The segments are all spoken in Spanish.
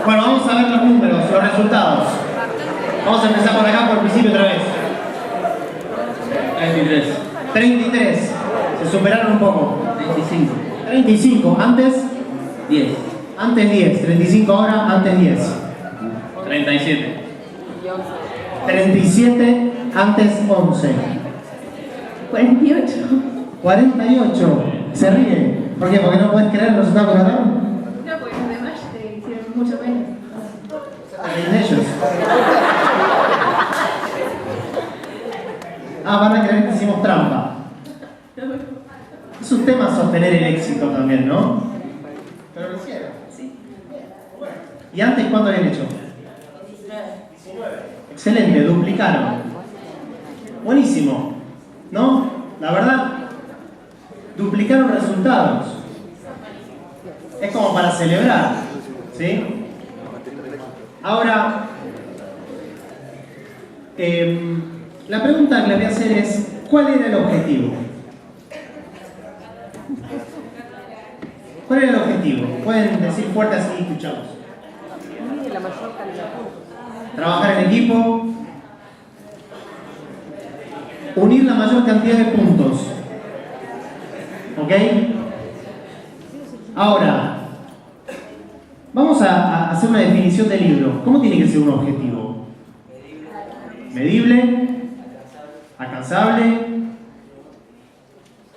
Bueno, vamos a ver los números, los resultados. Vamos a empezar por acá, por el principio otra vez. 33. 33. Se superaron un poco. 25. 35. Antes, 10. antes 10. 35 ahora, antes 10. 37. 37, antes 11. 48. 48. Se ríe. ¿Por qué? ¿Porque no puedes creer los resultados que ganaron? No, porque los demás te hicieron mucho menos. De ellos. Van a creer que hicimos trampa. Es un tema sostener el éxito también, ¿no? Pero lo hicieron. Sí. ¿Y antes cuánto habían hecho? 19. Excelente, duplicaron. Buenísimo. ¿No? La verdad, duplicaron resultados. Es como para celebrar. ¿Sí? Ahora, la pregunta que le voy a hacer es, ¿cuál era el objetivo? ¿Cuál era el objetivo? Pueden decir fuerte así y escuchamos. Trabajar en equipo, unir la mayor cantidad de puntos. ¿Ok? Ahora, vamos a hacer una definición del libro. ¿Cómo tiene que ser un objetivo? Medible, alcanzable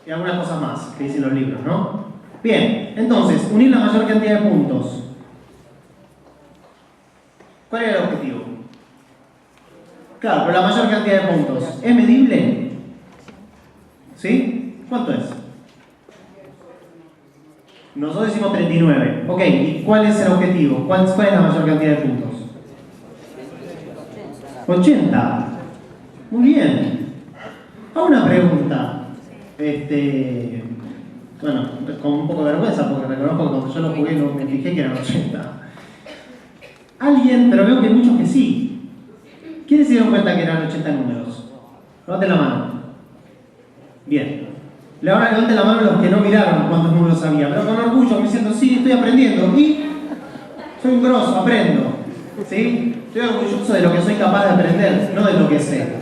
y algunas cosas más que dicen los libros, ¿no? Bien, entonces, unir la mayor cantidad de puntos. ¿Cuál era el objetivo? Claro, pero la mayor cantidad de puntos. ¿Es medible? ¿Sí? ¿Cuánto es? Nosotros decimos 39. Ok, ¿y cuál es el objetivo? ¿Cuál es la mayor cantidad de puntos? 80. Muy bien. Hago una pregunta. Bueno, con un poco de vergüenza, porque reconozco que cuando yo lo jugué no me fijé que eran 80. Alguien, pero veo que hay muchos que sí. ¿Quiénes se dieron cuenta que eran 80 números? Levanten la mano. Bien. Ahora levanten la mano los que no miraron cuántos números había, pero con orgullo, me diciendo, sí, estoy aprendiendo. Y soy un grosso, aprendo. ¿Sí? Estoy orgulloso de lo que soy capaz de aprender, no de lo que sé.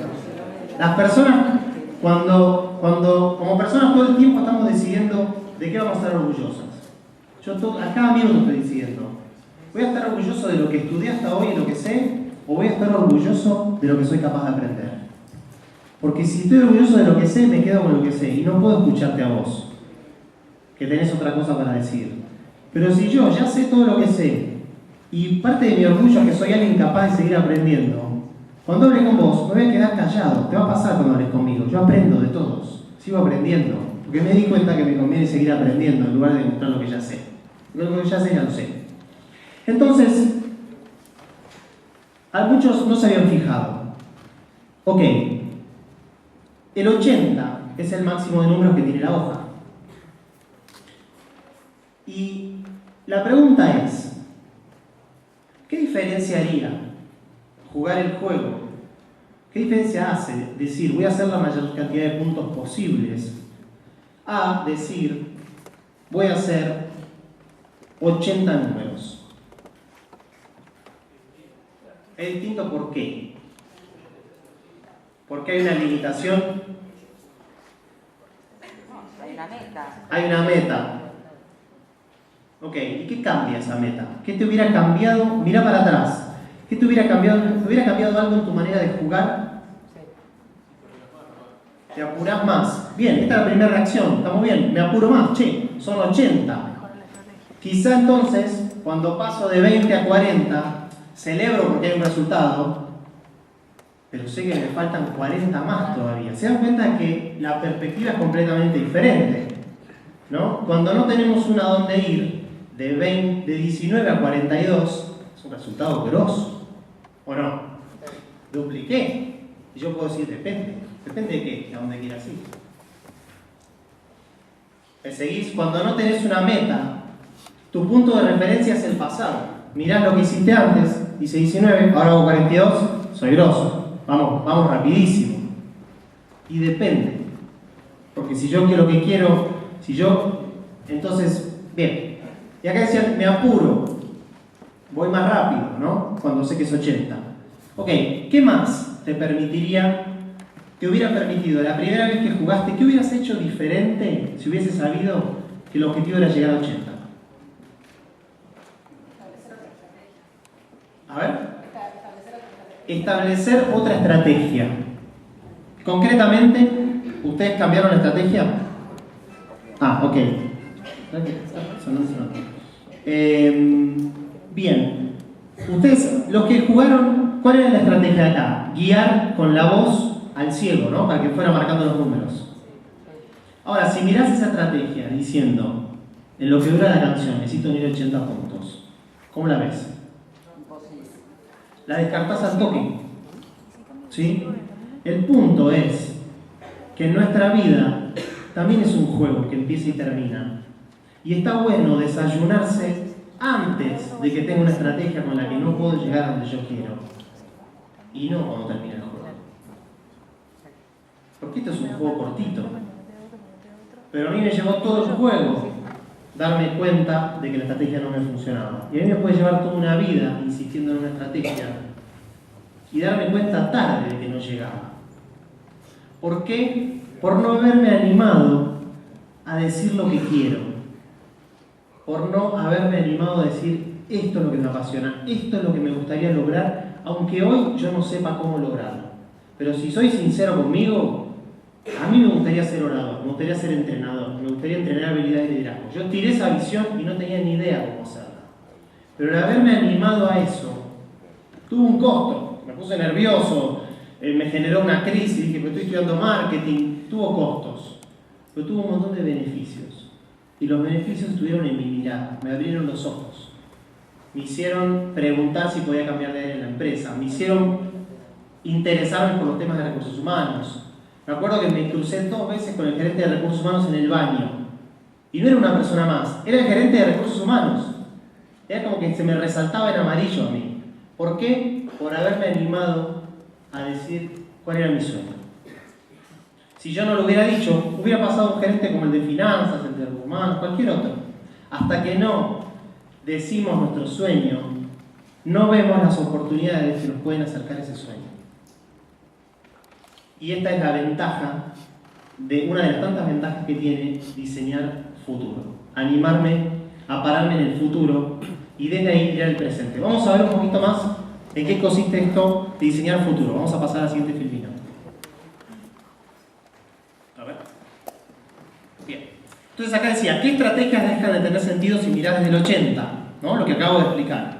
Las personas, como personas todo el tiempo estamos decidiendo de qué vamos a estar orgullosas. A cada minuto estoy diciendo, ¿voy a estar orgulloso de lo que estudié hasta hoy y lo que sé? ¿O voy a estar orgulloso de lo que soy capaz de aprender? Porque si estoy orgulloso de lo que sé, me quedo con lo que sé y no puedo escucharte a vos, que tenés otra cosa para decir. Pero si yo ya sé todo lo que sé y parte de mi orgullo es que soy alguien capaz de seguir aprendiendo, cuando hable con vos me voy a quedar callado. Te va a pasar cuando hables conmigo. Yo aprendo de todos, sigo aprendiendo, porque me di cuenta que me conviene seguir aprendiendo en lugar de demostrar lo que ya sé. Lo que ya sé, ya lo sé. Entonces, a muchos no se habían fijado. Ok, el 80 es el máximo de números que tiene la hoja. Y la pregunta es, ¿qué diferencia haría jugar el juego? ¿Qué diferencia hace decir voy a hacer la mayor cantidad de puntos posibles a decir voy a hacer 80 números? Es distinto, ¿por qué? Porque hay una limitación. Hay una meta. Hay una meta. Ok, ¿y qué cambia esa meta? ¿Qué te hubiera cambiado? Mira para atrás. ¿Qué te hubiera cambiado? ¿Te hubiera cambiado algo en tu manera de jugar? Te apurás más. Bien, esta es la primera reacción. Estamos bien, me apuro más. Che, son 80. Quizá entonces, cuando paso de 20 a 40, celebro porque hay un resultado, pero sé que me faltan 40 más todavía. Se dan cuenta que la perspectiva es completamente diferente, ¿no? Cuando no tenemos un a dónde ir, de 19 a 42, es un resultado grosso, ¿o no? Dupliqué. Y yo puedo decir, depende. ¿Depende de qué? De a dónde quieras ir. ¿Me seguís? Cuando no tenés una meta, tu punto de referencia es el pasado. Mirás lo que hiciste antes, hice 19, ahora hago 42, soy grosso. Vamos rapidísimo. Y depende. Porque si yo quiero lo que quiero, entonces, bien. Y acá decían, me apuro. voy más rápido, ¿no? Cuando sé que es 80. Ok, ¿qué más te hubiera permitido la primera vez que jugaste, qué hubieras hecho diferente si hubieses sabido que el objetivo era llegar a 80? A ver. Establecer otra estrategia. Concretamente, ¿ustedes cambiaron la estrategia? Ah, ok. Bien. Ustedes, los que jugaron, ¿cuál era la estrategia de acá? Guiar con la voz al ciego, ¿no? Para que fuera marcando los números. Ahora, si mirás esa estrategia diciendo, en lo que dura la canción, necesito unir 80 puntos, ¿cómo la ves? La descartás al toque. ¿Sí? El punto es que en nuestra vida también es un juego que empieza y termina. Y está bueno desayunarse antes de que tenga una estrategia con la que no puedo llegar a donde yo quiero. Y no cuando termine el juego. Porque esto es un juego cortito. Pero a mí me llevó todo el juego darme cuenta de que la estrategia no me funcionaba. Y a mí me puede llevar toda una vida insistiendo en una estrategia y darme cuenta tarde de que no llegaba. ¿Por qué? Por no haberme animado a decir lo que quiero. Por no haberme animado a decir, esto es lo que me apasiona, esto es lo que me gustaría lograr, aunque hoy yo no sepa cómo lograrlo. Pero si soy sincero conmigo, a mí me gustaría ser orador, me gustaría ser entrenador, me gustaría entrenar habilidades de liderazgo. Yo tiré esa visión y no tenía ni idea cómo hacerla. Pero el haberme animado a eso tuvo un costo. Me puse nervioso, me generó una crisis, dije, pero estoy estudiando marketing, tuvo costos, pero tuvo un montón de beneficios. Y los beneficios estuvieron en mi mirada, me abrieron los ojos. Me hicieron preguntar si podía cambiar de área en la empresa, me hicieron interesarme por los temas de recursos humanos. Me acuerdo que me crucé 2 veces con el gerente de recursos humanos en el baño. Y no era una persona más, era el gerente de recursos humanos. Era como que se me resaltaba en amarillo a mí. ¿Por qué? Por haberme animado a decir cuál era mi sueño. Si yo no lo hubiera dicho, hubiera pasado un gerente como el de finanzas, el de recursos humanos, cualquier otro. Hasta que no decimos nuestro sueño, no vemos las oportunidades que nos pueden acercar a ese sueño. Y esta es la ventaja, una de las tantas ventajas que tiene diseñar futuro. Animarme a pararme en el futuro y desde ahí ir al presente. Vamos a ver un poquito más en qué consiste esto de diseñar futuro. Vamos a pasar a la siguiente filmina. A ver. Bien. Entonces acá decía, ¿qué estrategias dejan de tener sentido si mirás desde el 80? ¿No? Lo que acabo de explicar.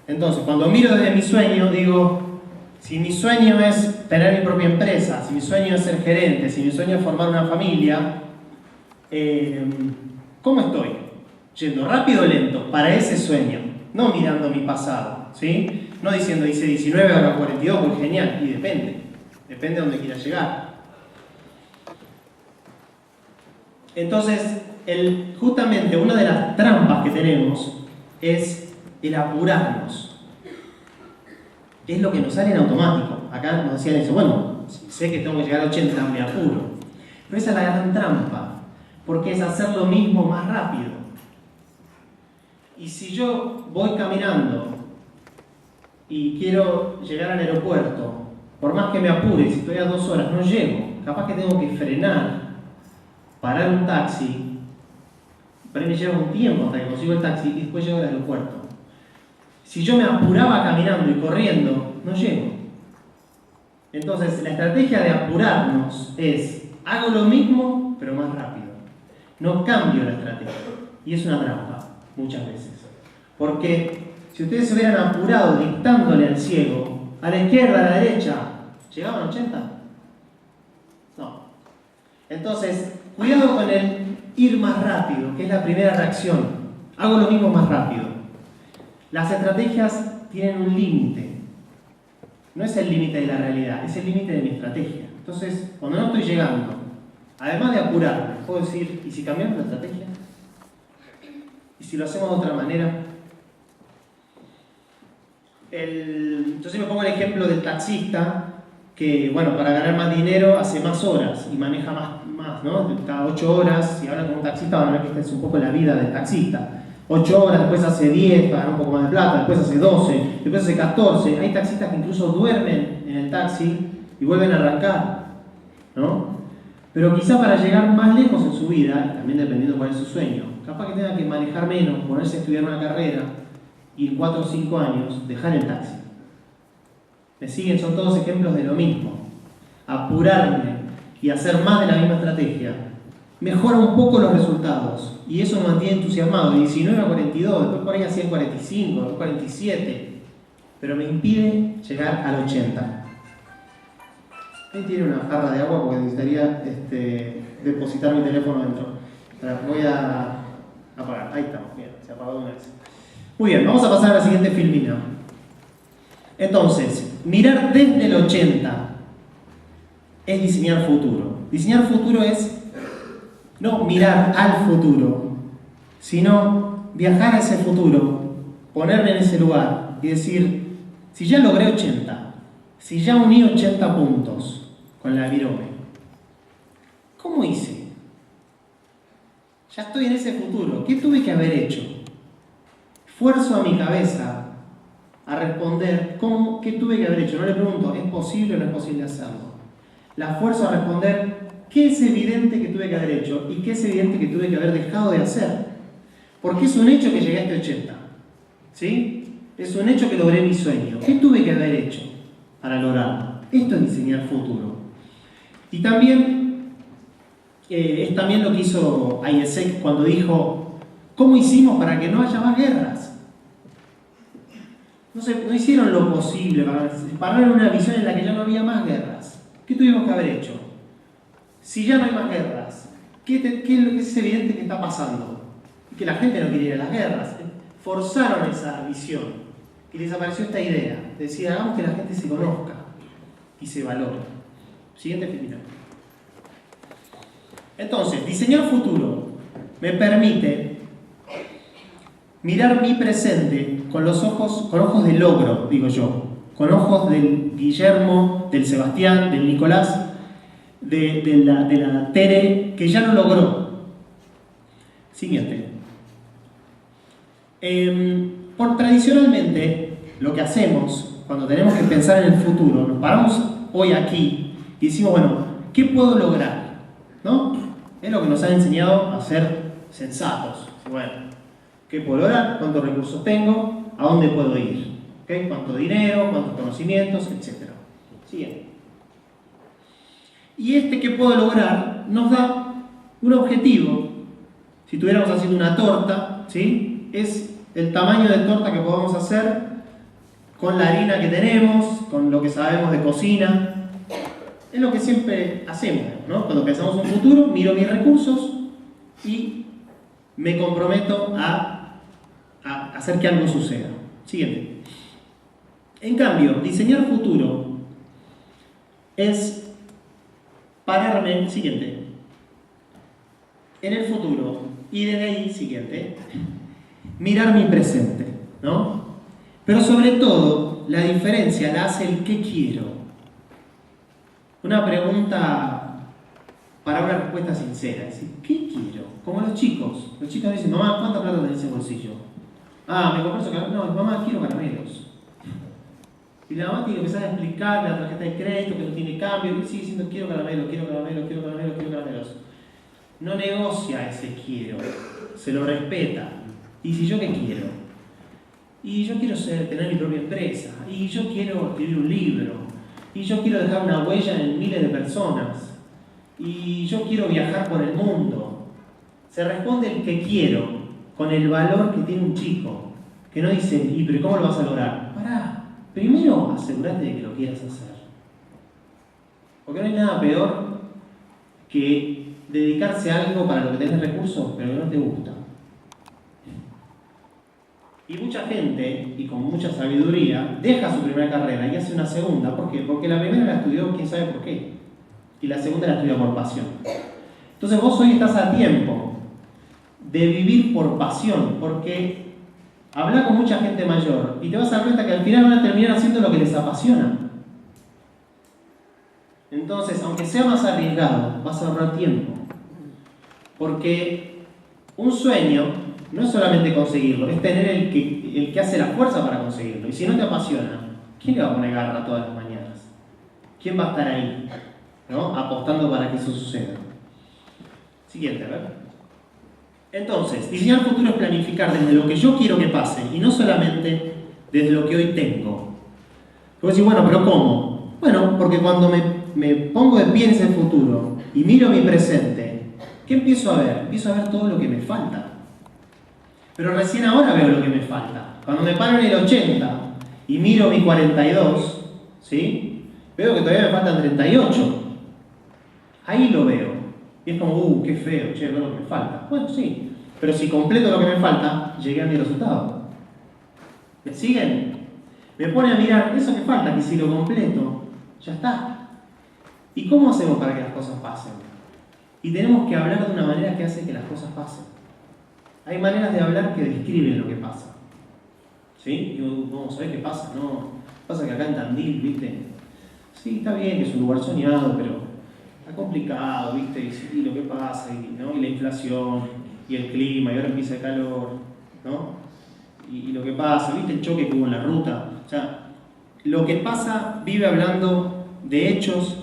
Entonces, cuando miro desde mi sueño, digo, si mi sueño es tener mi propia empresa, si mi sueño es ser gerente, si mi sueño es formar una familia, ¿cómo estoy? Yendo rápido o lento para ese sueño, no mirando mi pasado, ¿sí? No diciendo hice 19 ahora 42, pues genial, y depende de dónde quiera llegar. Entonces, justamente una de las trampas que tenemos es el apurarnos. Es lo que nos sale en automático. Acá nos decían eso, bueno, si sé que tengo que llegar a 80, me apuro. Pero esa es la gran trampa, porque es hacer lo mismo más rápido. Y si yo voy caminando y quiero llegar al aeropuerto, por más que me apure, si estoy a 2 horas, no llego. Capaz que tengo que frenar, parar un taxi, para mí me lleva un tiempo hasta que consigo el taxi y después llego al aeropuerto. Si yo me apuraba caminando y corriendo, no llego. Entonces, la estrategia de apurarnos es, hago lo mismo, pero más rápido. No cambio la estrategia. Y es una trampa, muchas veces. Porque si ustedes se hubieran apurado dictándole al ciego, a la izquierda, a la derecha, ¿llegaban a 80? No. Entonces, cuidado con el ir más rápido, que es la primera reacción. Hago lo mismo más rápido. Las estrategias tienen un límite. No es el límite de la realidad, es el límite de mi estrategia. Entonces, cuando no estoy llegando, además de apurarme, puedo decir, ¿y si cambiamos la estrategia? ¿Y si lo hacemos de otra manera? Yo siempre pongo el ejemplo del taxista que, bueno, para ganar más dinero hace más horas y maneja más, ¿no? Cada 8 horas, y ahora con un taxista van a ver que esta es un poco la vida del taxista. 8 horas, después hace 10 para ganar un poco más de plata, después hace 12, después hace 14. Hay taxistas que incluso duermen en el taxi y vuelven a arrancar, ¿no? Pero quizá para llegar más lejos en su vida, y también dependiendo cuál es su sueño, capaz que tenga que manejar menos, ponerse a estudiar una carrera y en 4 o 5 años dejar el taxi. ¿Me siguen? Son todos ejemplos de lo mismo. Apurarme y hacer más de la misma estrategia mejora un poco los resultados y eso me mantiene entusiasmado. De 19 a 42, después por ahí hacía 45, después 47, pero me impide llegar al 80. Ahí tiene una jarra de agua porque necesitaría depositar mi teléfono dentro. Voy a apagar. Ahí estamos, bien, se apagó de una vez. Muy bien, vamos a pasar a la siguiente filmina. Entonces, mirar desde el 80 es diseñar futuro. Diseñar futuro es no mirar al futuro, sino viajar a ese futuro, ponerme en ese lugar y decir, si ya logré 80, si ya uní 80 puntos con la virome, ¿cómo hice? Ya estoy en ese futuro, ¿qué tuve que haber hecho? Fuerzo a mi cabeza a responder qué tuve que haber hecho. No le pregunto, ¿es posible o no es posible hacerlo? La fuerzo a responder qué es evidente que tuve que haber hecho y qué es evidente que tuve que haber dejado de hacer. Porque es un hecho que llegué a este 80. ¿Sí? Es un hecho que logré mi sueño. ¿Qué tuve que haber hecho para lograrlo? Esto es diseñar futuro. Y también es también lo que hizo Ayesek cuando dijo, ¿cómo hicimos para que no haya más guerras? No hicieron lo posible para dar una visión en la que ya no había más guerras. ¿Qué tuvimos que haber hecho? Si ya no hay más guerras, ¿qué es lo que es evidente que está pasando? Que la gente no quiere ir a las guerras. Forzaron esa visión y les apareció esta idea. Decían, hagamos que la gente se conozca y se valore. Siguiente filmina. Entonces, diseñar futuro me permite mirar mi presente con ojos de logro, digo yo, con ojos del Guillermo, del Sebastián, del Nicolás, de la Tere, que ya lo logró. Siguiente. Tradicionalmente, lo que hacemos cuando tenemos que pensar en el futuro, nos paramos hoy aquí y decimos, bueno, ¿qué puedo lograr? ¿No? Es lo que nos han enseñado a ser sensatos. Bueno, ¿qué puedo lograr? ¿Cuántos recursos tengo? ¿A dónde puedo ir? ¿Okay? ¿Cuánto dinero? ¿Cuántos conocimientos? Etcétera. Siguiente. Y ¿qué puedo lograr? Nos da un objetivo. Si estuviéramos haciendo una torta, ¿sí? Es el tamaño de torta que podamos hacer con la harina que tenemos, con lo que sabemos de cocina. Es lo que siempre hacemos, ¿no? Cuando pensamos en un futuro, miro mis recursos y me comprometo a hacer que algo suceda. Siguiente. En cambio, diseñar futuro es pararme, siguiente, en el futuro y desde ahí, siguiente, mirar mi presente, ¿no? Pero sobre todo, la diferencia la hace el qué quiero. Una pregunta para una respuesta sincera, es decir, ¿qué quiero? Como los chicos dicen, mamá, ¿cuánta plata tenés en ese bolsillo? Ah, me compré eso, no, mamá, quiero caramelos. Y la mamá tiene que empezar a explicarle la tarjeta de crédito que no tiene cambio, y sigue diciendo quiero caramelos, quiero caramelos, quiero caramelos, quiero caramelos. No negocia ese quiero, se lo respeta. Y si yo qué quiero, y yo quiero tener mi propia empresa, y yo quiero escribir un libro, y yo quiero dejar una huella en miles de personas, y yo quiero viajar por el mundo. Se responde el que quiero con el valor que tiene un chico, que no dice, ¿y pero cómo lo vas a lograr? Pará, primero asegúrate de que lo quieras hacer. Porque no hay nada peor que dedicarse a algo para lo que tenés recursos, pero que no te gusta. Y mucha gente, y con mucha sabiduría, deja su primera carrera y hace una segunda. ¿Por qué? Porque la primera la estudió quién sabe por qué. Y la segunda la estudió por pasión. Entonces vos hoy estás a tiempo de vivir por pasión, porque habla con mucha gente mayor y te vas a dar cuenta que al final van a terminar haciendo lo que les apasiona. Entonces, aunque sea más arriesgado, vas a ahorrar tiempo. Porque un sueño no es solamente conseguirlo, es tener el que hace la fuerza para conseguirlo. Y si no te apasiona, ¿quién le va a poner garra todas las mañanas? ¿Quién va a estar ahí, ¿no? Apostando para que eso suceda? Siguiente, a ver. Entonces, diseñar el futuro es planificar desde lo que yo quiero que pase y no solamente desde lo que hoy tengo. Puedo decir, bueno, pero ¿cómo? Bueno, porque cuando me pongo de pie en ese futuro y miro mi presente, ¿qué empiezo a ver? Empiezo a ver todo lo que me falta. Pero recién ahora veo lo que me falta. Cuando me paro en el 80 y miro mi 42, ¿sí? Veo que todavía me faltan 38. Ahí lo veo. Y es como, qué feo, che, veo lo que me falta. Bueno, sí. Pero si completo lo que me falta, llegué a mi resultado. ¿Me siguen? Me pone a mirar eso que falta, que si lo completo, ya está. ¿Y cómo hacemos para que las cosas pasen? Y tenemos que hablar de una manera que hace que las cosas pasen. Hay maneras de hablar que describen lo que pasa. ¿Sí? Y vamos a ver qué pasa, ¿no? Pasa que acá en Tandil, ¿viste? Sí, está bien que es un lugar soñado, pero está complicado, ¿viste? Y lo que pasa, ¿no? Y la inflación, y el clima, y ahora empieza el calor, ¿no? Y lo que pasa, ¿viste? El choque que hubo en la ruta. O sea, lo que pasa vive hablando de hechos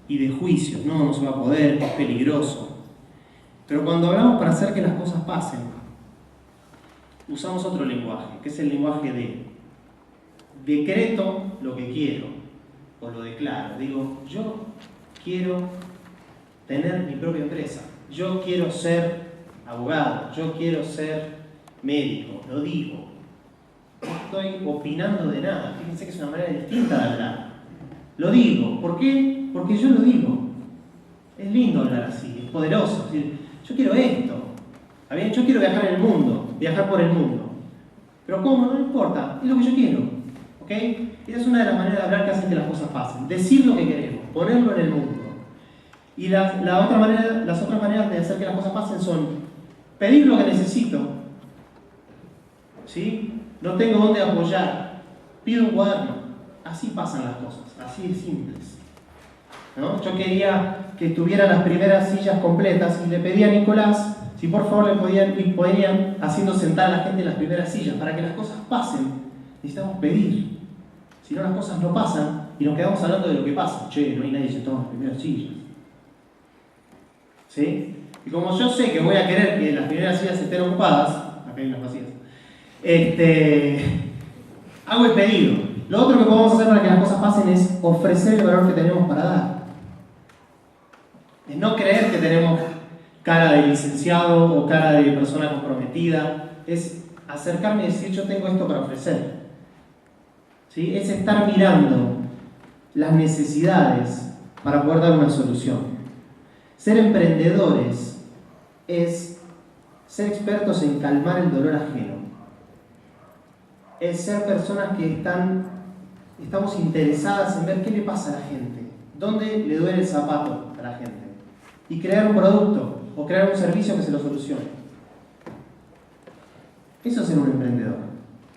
y de juicios. No se va a poder, es peligroso. Pero cuando hablamos para hacer que las cosas pasen, usamos otro lenguaje, que es el lenguaje de decreto lo que quiero, o lo declaro. Digo, yo quiero tener mi propia empresa, yo quiero ser abogado, yo quiero ser médico, lo digo. No estoy opinando de nada, fíjense que es una manera distinta de hablar. Lo digo, ¿por qué? Porque yo lo digo. Es lindo hablar así, es poderoso. Es decir, yo quiero esto. ¿Está bien? Yo quiero viajar en el mundo, viajar por el mundo. Pero ¿cómo? No importa, es lo que yo quiero. ¿Ok? Esa es una de las maneras de hablar que hacen que las cosas pasen. Decir lo que queremos, ponerlo en el mundo. Y las otras maneras de hacer que las cosas pasen son pedir lo que necesito. ¿Sí? No tengo dónde apoyar. Pido un cuaderno. Así pasan las cosas, así de simples. ¿No? Yo quería que tuviera las primeras sillas completas y le pedí a Nicolás si por favor le podían haciendo sentar a la gente en las primeras sillas. Para que las cosas pasen, necesitamos pedir. Si no, las cosas no pasan y nos quedamos hablando de lo que pasa. Che, no hay nadie sentado en las primeras sillas. ¿Sí? Y como yo sé que voy a querer que las primeras sillas estén ocupadas, acá hay unas vacías, hago el pedido. Lo otro que podemos hacer para que las cosas pasen es ofrecer el valor que tenemos para dar. Es no creer que tenemos cara de licenciado o cara de persona comprometida. Es acercarme y decir, yo tengo esto para ofrecer. ¿Sí? Es estar mirando las necesidades para poder dar una solución. Ser emprendedores es ser expertos en calmar el dolor ajeno. Es ser personas que estamos interesadas en ver qué le pasa a la gente, dónde le duele el zapato a la gente, y crear un producto o crear un servicio que se lo solucione. Eso es ser un emprendedor,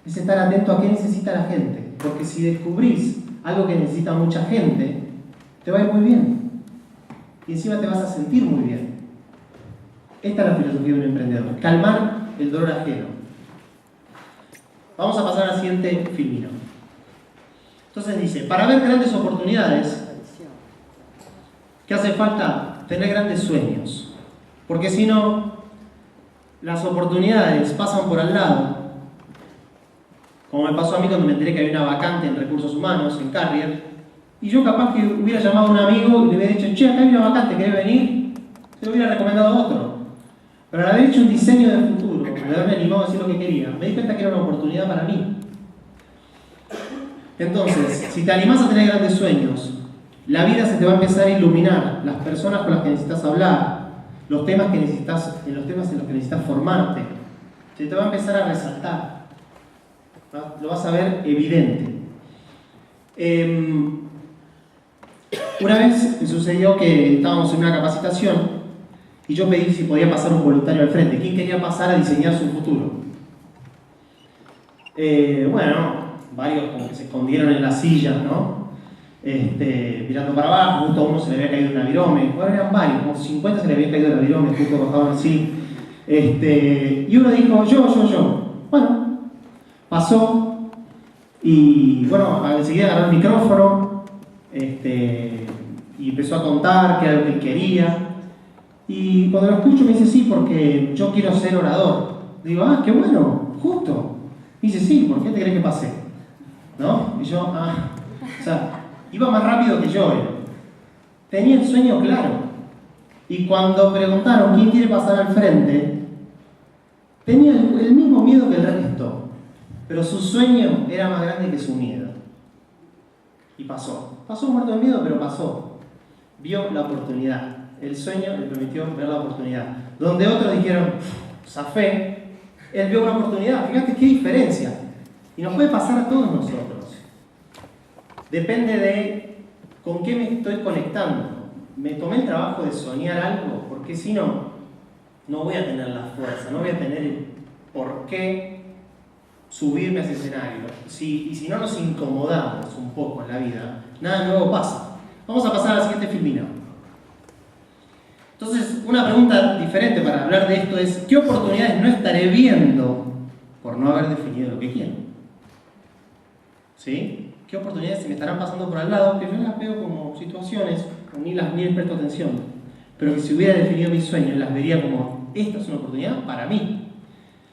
es estar atento a qué necesita la gente, porque si descubrís algo que necesita mucha gente, te va a ir muy bien, y encima te vas a sentir muy bien. Esta es la filosofía de un emprendedor, calmar el dolor ajeno. Vamos a pasar al siguiente filmino. Entonces dice, para ver grandes oportunidades, ¿qué hace falta? Tener grandes sueños. Porque si no, las oportunidades pasan por al lado. Como me pasó a mí cuando me enteré que había una vacante en recursos humanos, en Carrier, y yo capaz que hubiera llamado a un amigo y le hubiera dicho, che, acá hay una vacante, ¿querés venir? Se lo hubiera recomendado a otro. Pero al haber hecho un diseño de futuro, al haberme animado a decir lo que quería, me di cuenta que era una oportunidad para mí. Entonces, si te animás a tener grandes sueños, la vida se te va a empezar a iluminar, las personas con las que necesitas hablar, en los temas en los que necesitas formarte, se te va a empezar a resaltar. Lo vas a ver evidente. Una vez me sucedió que estábamos en una capacitación y yo pedí si podía pasar un voluntario al frente. ¿Quién quería pasar a diseñar su futuro? Bueno, varios como que se escondieron en las sillas, ¿no? Mirando para abajo, justo a uno se le había caído una virome. Bueno, eran varios, como 50 se le había caído la virome, justo bajaban así. Y uno dijo, yo. Bueno, pasó y bueno, enseguida agarró el micrófono y empezó a contar qué era lo que él quería. Y cuando lo escucho me dice, sí, porque yo quiero ser orador. Digo, qué bueno, justo. Me dice, sí, ¿por qué te crees que pasé? ¿No? Y yo, o sea, iba más rápido que yo. Tenía el sueño claro. Y cuando preguntaron quién quiere pasar al frente, tenía el mismo miedo que el resto. Pero su sueño era más grande que su miedo. Y pasó. Pasó muerto de miedo, pero pasó. Vio la oportunidad. El sueño le permitió ver la oportunidad. Donde otros dijeron, zafé, él vio una oportunidad. Fíjate qué diferencia. Y nos puede pasar a todos nosotros. Depende de con qué me estoy conectando. Me tomé el trabajo de soñar algo, porque si no, no voy a tener la fuerza, no voy a tener el por qué subirme a ese escenario. Y si no nos incomodamos un poco en la vida, nada nuevo pasa. Vamos a pasar a la siguiente filmina. Entonces, una pregunta diferente para hablar de esto es, ¿qué oportunidades no estaré viendo por no haber definido lo que quiero? ¿Sí? ¿Qué oportunidades se me estarán pasando por al lado que yo las veo como situaciones, ni les presto atención? Pero que si hubiera definido mis sueños, las vería como, esta es una oportunidad para mí.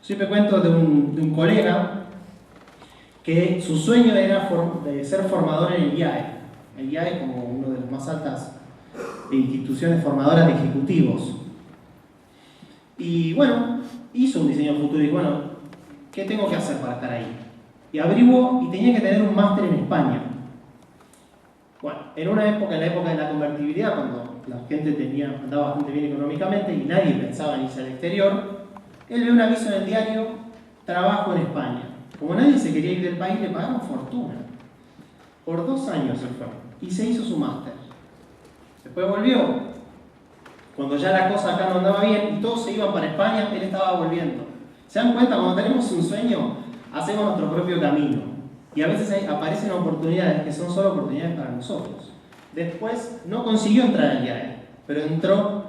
Siempre cuento de un colega que su sueño era de ser formador en el IAE. El IAE es como una de las más altas instituciones formadoras de ejecutivos. Y bueno, hizo un diseño futuro y bueno, ¿qué tengo que hacer para estar ahí? Y averiguó y tenía que tener un máster en España. Bueno, en la época de la convertibilidad, cuando la gente andaba bastante bien económicamente y nadie pensaba en irse al exterior, él vio un aviso en el diario, trabajo en España. Como nadie se quería ir del país, le pagaron fortuna. Por 2 años se fue y se hizo su máster. Después volvió. Cuando ya la cosa acá no andaba bien y todos se iban para España, él estaba volviendo. ¿Se dan cuenta? Cuando tenemos un sueño, hacemos nuestro propio camino. Y a veces aparecen oportunidades que son solo oportunidades para nosotros. Después no consiguió entrar al IAE, pero entró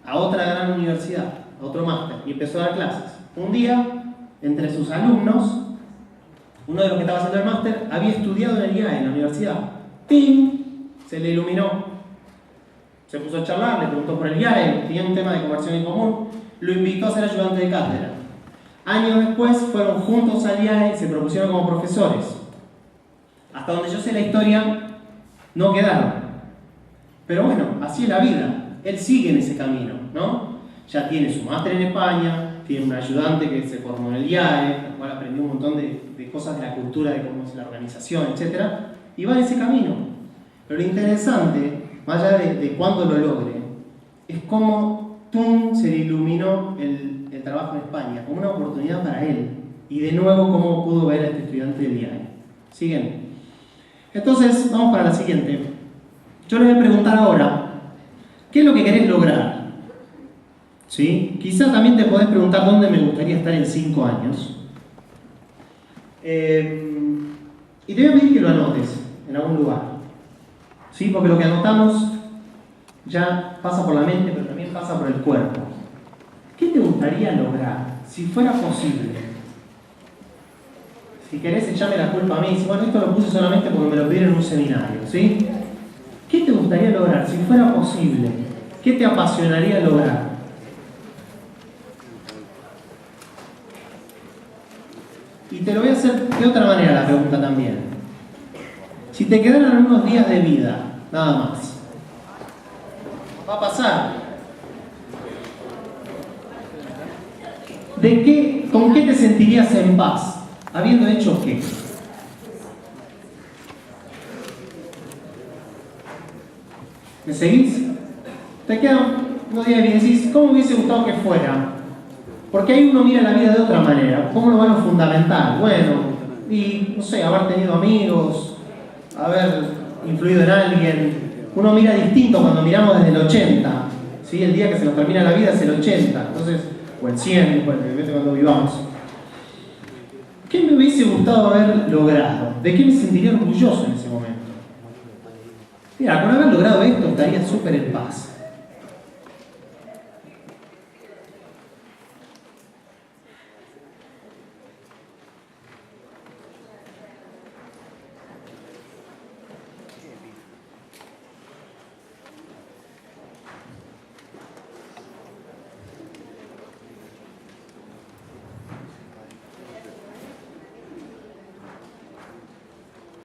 a otra gran universidad, a otro máster, y empezó a dar clases. Un día, entre sus alumnos, uno de los que estaba haciendo el máster había estudiado en el IAE, en la universidad. ¡Pim! Se le iluminó. Se puso a charlar, le preguntó por el IAE, tenía un tema de conversión en común, lo invitó a ser ayudante de cátedra. Años después fueron juntos al IAE y se propusieron como profesores. Hasta donde yo sé la historia, no quedaron. Pero bueno, así es la vida. Él sigue en ese camino, ¿no? Ya tiene su máster en España, tiene un ayudante que se formó en el IAE, con el cual aprendió un montón de cosas de la cultura, de cómo es la organización, etc. Y va en ese camino. Pero lo interesante, más allá de cuándo lo logre, es cómo se le iluminó el trabajo en España como una oportunidad para él. Y de nuevo, cómo pudo ver a este estudiante del IAE. ¿Siguen? Entonces, vamos para la siguiente. Yo les voy a preguntar ahora, ¿qué es lo que querés lograr? ¿Sí? Quizá también te podés preguntar dónde me gustaría estar en 5 años. Y te voy a pedir que lo anotes en algún lugar. ¿Sí? Porque lo que anotamos ya pasa por la mente, pero también pasa por el cuerpo. ¿Qué te gustaría lograr si fuera posible? Si querés echarme la culpa a mí, si bueno, esto lo puse solamente porque me lo pidieron en un seminario, ¿sí? ¿Qué te gustaría lograr si fuera posible? ¿Qué te apasionaría lograr? Y te lo voy a hacer de otra manera la pregunta también. Si te quedaran unos días de vida, nada más, va a pasar. ¿Con qué te sentirías en paz? ¿Habiendo hecho qué? ¿Me seguís? Te quedan unos días de vida y decís, ¿cómo me hubiese gustado que fuera? Porque ahí uno mira la vida de otra manera. ¿Cómo lo va a lo fundamental? Bueno, y no sé, haber tenido amigos, haber influido en alguien. Uno mira distinto cuando miramos desde el 80. ¿Sí? El día que se nos termina la vida es el 80. Entonces, o el 100, bueno, depende cuando vivamos. ¿Qué me hubiese gustado haber logrado? ¿De qué me sentiría orgulloso en ese momento? Mira, con haber logrado esto estaría súper en paz.